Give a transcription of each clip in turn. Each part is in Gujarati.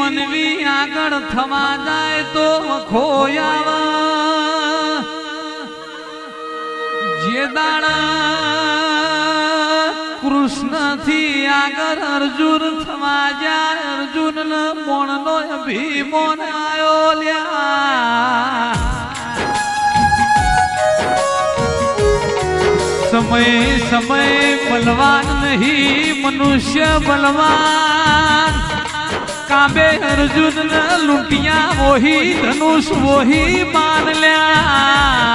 મોનવી આગળ થવા જાય તો ખોયાવા જે દાડા કૃષ્ણ થી આગળ અર્જુન થવા જાય અર્જુન મોણનો ભીમોન આયો લ્યા સમય સમય બલવાન નહીં મનુષ્ય બલવાન કાબે અર્જુન ન લૂંટિયા વોહી ધનુષ વોહી માન લ્યા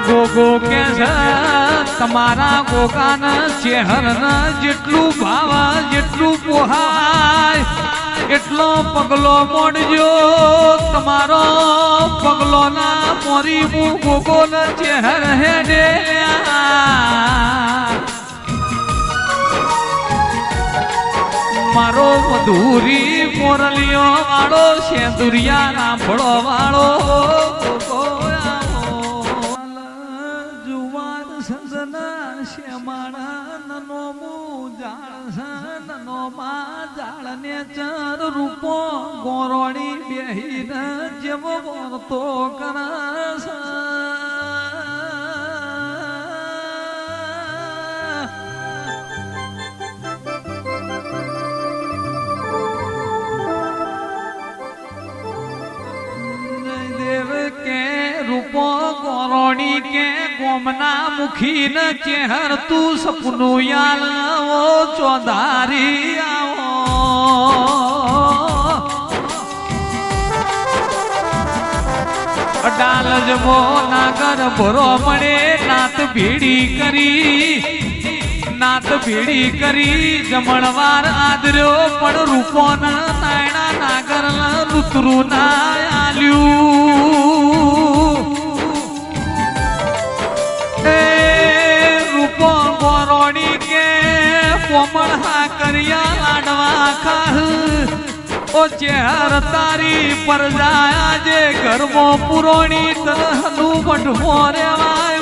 ગોગો કે છે તમારા ગોગાન ચેહર ન જેટલું ભાવ જેટલું પોહાય એટલો પગલો મોડજો તમારો પગલો ના મોરી હું ગોગો ન ચેહર હેડે મારો મધુરી મોરલિયો વાળો સેંદુરિયા રાંભળો વાળો જુવાન સંસના શ્યામાણા નનો મું જાળ નનો માં જાળ ને ચર રૂપો ગોરોણી બેહીન જેવો વર્તો કરસ ગોરોણી કે ગોમના મુખી ન ચેહર તું સપનું યાલ ઓ ચોધારી આવો અડાલ જમો નાગર ભરો મળે નાત ભીડી કરી જમણવાર આદર્યો પણ રૂપો નાયણા નાગર લુતરું ના આલ્યું રૂપો ગોરોણી કે કોમળ હા કર્યા લાડવા ખાહ ઓ ચેહર તારી પર જાય જે ઘરમો પુરોણી તલહનું વઢમો રેવાય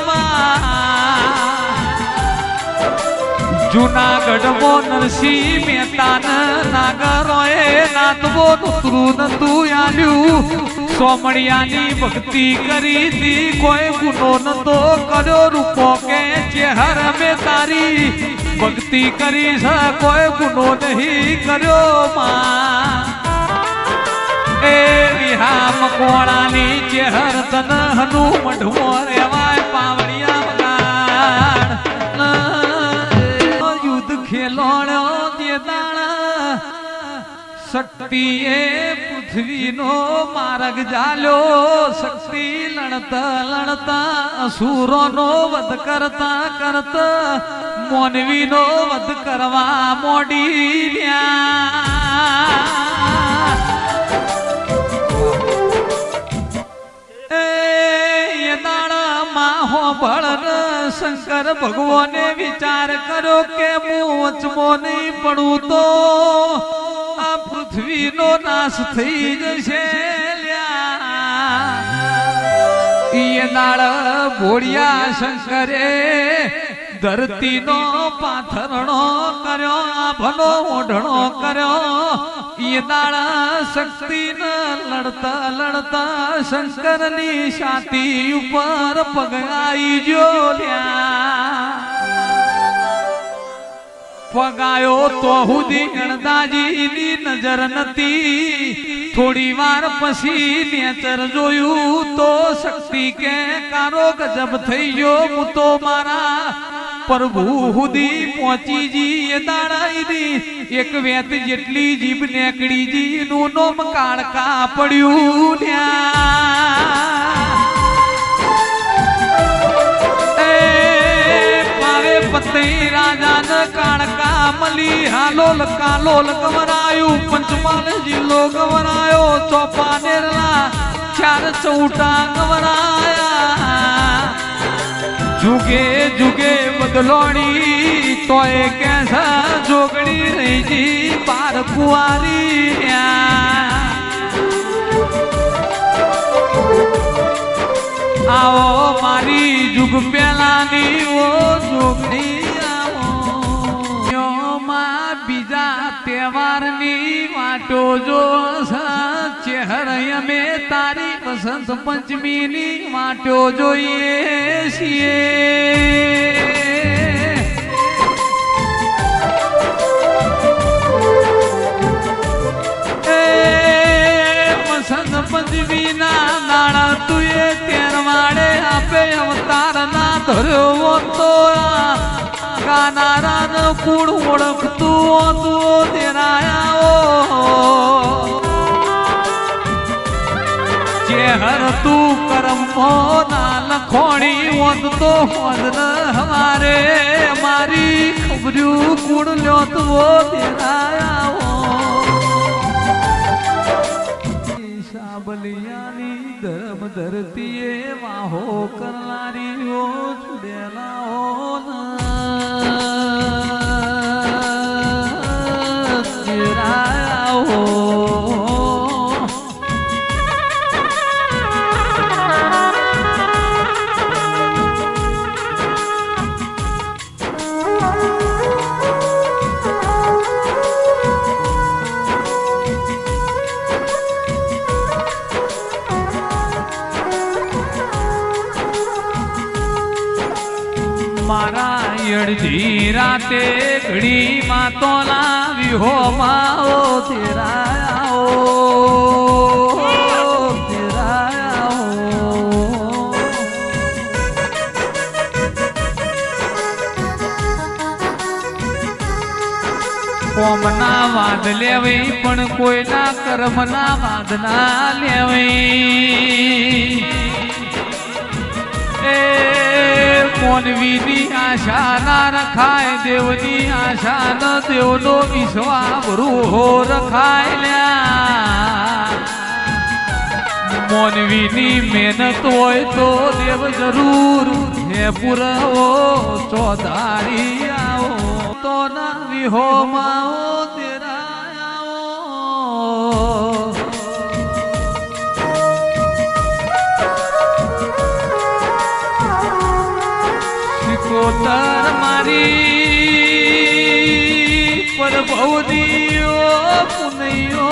જુનાગઢમો નરસિંહ મહેતાન નાગરોએ નાતવો નુતરું નતું આલ્યું સોમણિયાની ભક્તિ કરી તી કોઈ ગુનો નતો કર્યો રૂપો કે ચેહર મે તારી ભક્તિ કરી છે કોઈ ગુનો નહીં કર્યો માં એ વિહા મકોણાની ચેહર તન હનુ મઢવો રેવાય પાવડિયા વગાડ યુદ્ધ ખેલોણ્યો જે દાણા શક્તિએ પૃથ્વીનો માર્ગ જાલ્યો શક્તિ લડતા અસુરોનો વધ કરતા મોનવીનો વધ કરવા મોડી શંકર ભગવાને વિચાર કર્યો કે હું વચમો નહીં પડું તો આ પૃથ્વીનો નાશ થઈ જશે એ દાળ ભોળિયા શંકરે ધરતીનો પાથરણો કર્યો આભનો ઓઢણો કર્યો એ દાળ શક્તિને લડતા શંકરની છાતી ઉપર પગાઈ જો પગાયો તો હુદી ગણદાજીની નજર નથી થોડી વાર પછી નેચર જોયું તો શક્તિ કે કારો ગજબ થઈ ગયો હું તો મારા પ્રભુ હુદી પહોંચી જી એ દાડાઈની એક વેત જેટલી જીભ નેકડી જી નું નોમ કાળકા પડ્યું પાવે પતઈ રાજાન કાળકા મલી હાલોલ કાલોલ ગવરાયું પંચમહાલ જિલ્લો ગવરાયો ચોપાનેરલા ચાર ચૌટા ગવરાયા જુગે જુગે બદલોણી તોય કેસા જોગણી રહી જી બાર કુંવારી આવો મારી જુગ પેલાની ઓ જોગણી આવો તહેવારની વાટો જો ચહેર અમે તારી વસંત પંચમીની વાટો જોઈએ છીએ વસંત પંચમીના નાણા તુએ તેરવાડે આપે અવતાર ના ધર્યો તો ગાનારા કુળ ઓળખતું તું તેરાયા ચેહર તું કરમ ના લખોણી ઓત તો હોદ હમારે મારી ખબર્યું કુળ લ્યો તું તેરાયા સાબલિયાની ધર્મ ધરતીએ વાહો કરનારીઓ છોડેલા મારા અડધી રાતે ઘડી માં તો લાવી હો માઓ તેરાઓ કોમના વાદ લેવી પણ કોઈના કર્મના વાદ ના લેવી મોનવીની આશા ના રખાય દેવની આશા ન દેવનો વિશ્વાસ રૂહો રખાય લ્યા મોનવીની મહેનત હોય તો દેવ જરૂર હે પુરવો ચોધારી આવો તો ના વિહો માઓ તેરા કોતર મારી પર ભૌદીઓ પુનૈયો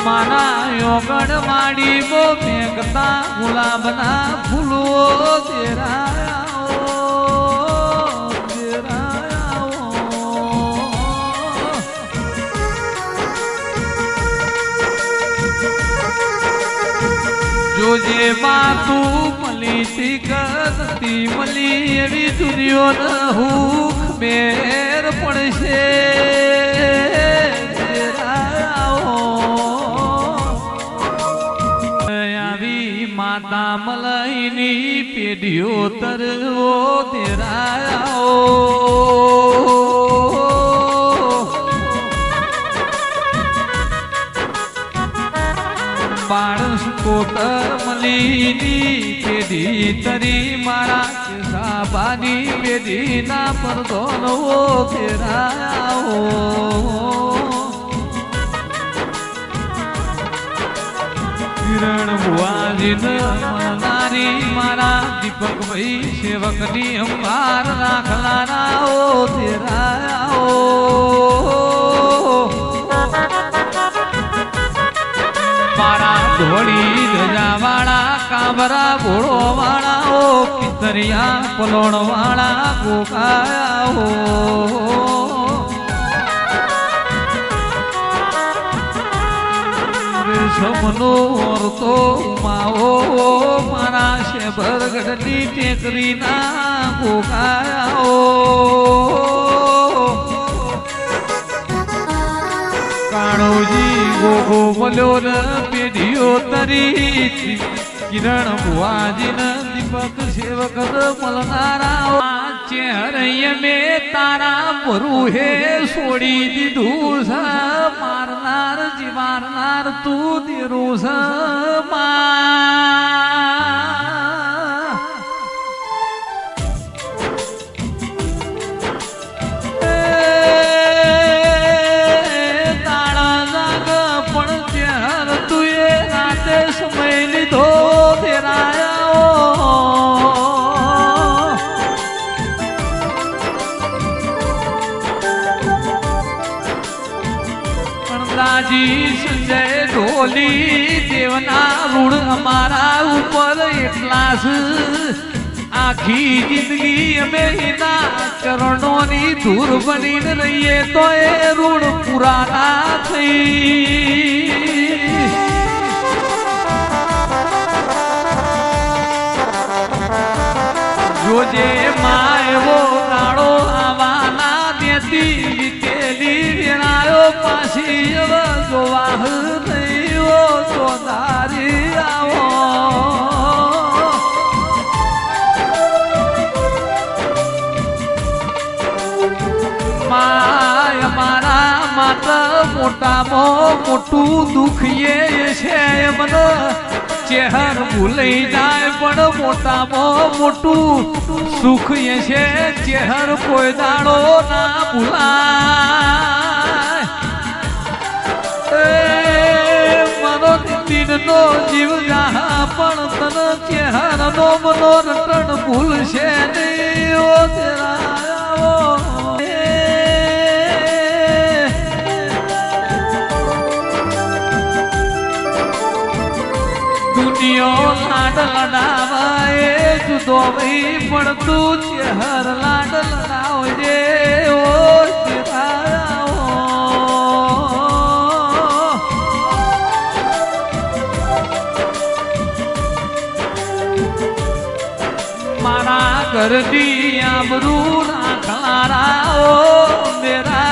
મારા યોગડ વાડી બો મેઘતા ગુલાબના ફૂલો તેરા જોજે તું મળી થી કરતી મળી એવી દુનિયો ન હુખ મેર પડશે આવી માતા મલઈની પેઢીઓ તરવો તેરાઓ બાળસ કોતર મલીની પેઢી તરી મારા સાબાની પેઢી ના પરદો નવો તેરાઓ કિરણ ભુવાજીન મનારી મારા દીપક ભાઈ સેવકની અંબાર રાખલારાઓ તેરાઓ મારા ધોળી ધજા વાળા કાબરા ભોળો વાળા ઓ પિતરિયા પલોણ વાળા ગોકાયા રેશમનો ઓરતો માઓ મારા શેભરગઢની ટેકરીના ગોકાયા કાણોજી ગોગો મળ્યો ને પેઢીઓ તરી કિરણ ભુવાજી ને દીપક સેવક મળનારા ચહેરૈય મે તારા ભરું હે છોડી દીધું છે મારનાર જીવારનાર તું તેરું છે બાલાજી સંજય ઢોલી દેવના ઋણ અમારા ઉપર એટલા જ આખી જિંદગી અમે એના ચરણોની ધૂર બનીને રહીએ તો એ ઋણ પૂરા ના થઈ જોજે માં એવો દાડો આવાના દેતી વિતેલી વેણાયો પાછી જોવા થયો તો દારી આવો માય મારા માતા મોટામાં મોટું દુઃખ એ છે મને ચહેર ભૂલાઈ જાય પણ મોટામાં મોટું સુખ એ છે ચહેર કોઈ દાડો ના ભૂલાય મારો દિનનો જીવ જા પણ તને ચહેરનો મનો રટણ ભૂલશે નહીં ઓ તેરા લાડ લડાવાય જુદો ભાઈ પણ તું ચહેર લાડ લડાવજે ઓ મારા ઘરની આબરૂ રાખનારા ઓ મેરા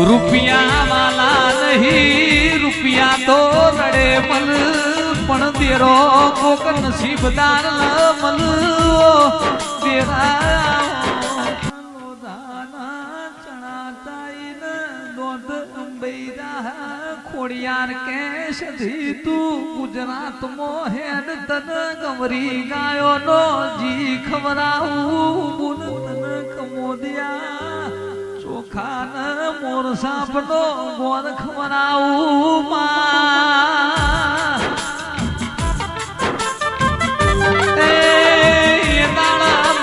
રૂપિયા વાલા નહીં રૂપિયા તો રડે મલ પણ તેરો કોક નસીબદાર મલ તેરા ખોડિયાર કે સધી તું ગુજરાત મોહેન તન ગમરી ગાયો નો જી ખવરાવું બુન તન કમોદિયા ચોખાન મોર સાપનો ગોર ખવરાવું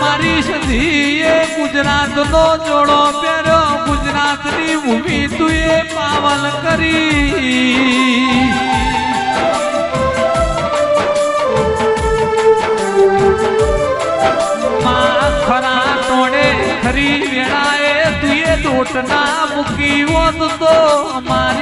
મારી સધી એ ગુજરાત નો જોડો પહેર્યો ગુજરાતની ભૂમિ તું એ પાવન કરી ખરા ટોળે ખરી વેળાએ તું એ દોટ ના મૂકી હોત તો અમારે